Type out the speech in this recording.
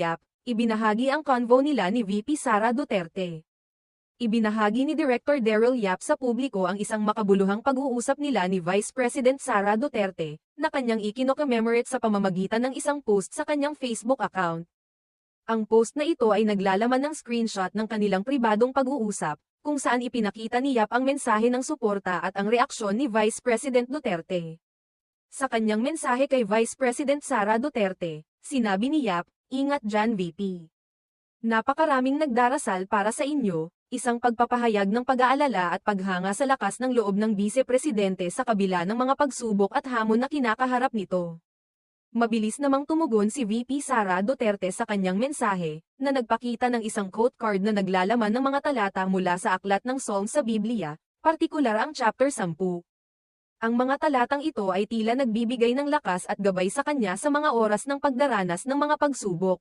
Yap, ibinahagi ang convo nila ni VP Sara Duterte. Ibinahagi ni Director Daryl Yap sa publiko ang isang makabuluhang pag-uusap nila ni Vice President Sara Duterte, na kanyang ikino-commemorate sa pamamagitan ng isang post sa kanyang Facebook account. Ang post na ito ay naglalaman ng screenshot ng kanilang pribadong pag-uusap, kung saan ipinakita ni Yap ang mensahe ng suporta at ang reaksyon ni Vice President Duterte. Sa kanyang mensahe kay Vice President Sara Duterte, sinabi ni Yap, "Ingat dyan VP. Napakaraming nagdarasal para sa inyo." Isang pagpapahayag ng pag-aalala at paghanga sa lakas ng loob ng Vice-Presidente sa kabila ng mga pagsubok at hamon na kinakaharap nito. Mabilis namang tumugon si VP Sara Duterte sa kanyang mensahe, na nagpakita ng isang quote card na naglalaman ng mga talata mula sa aklat ng Psalm sa Biblia, partikular ang chapter 10. Ang mga talatang ito ay tila nagbibigay ng lakas at gabay sa kanya sa mga oras ng pagdaranas ng mga pagsubok.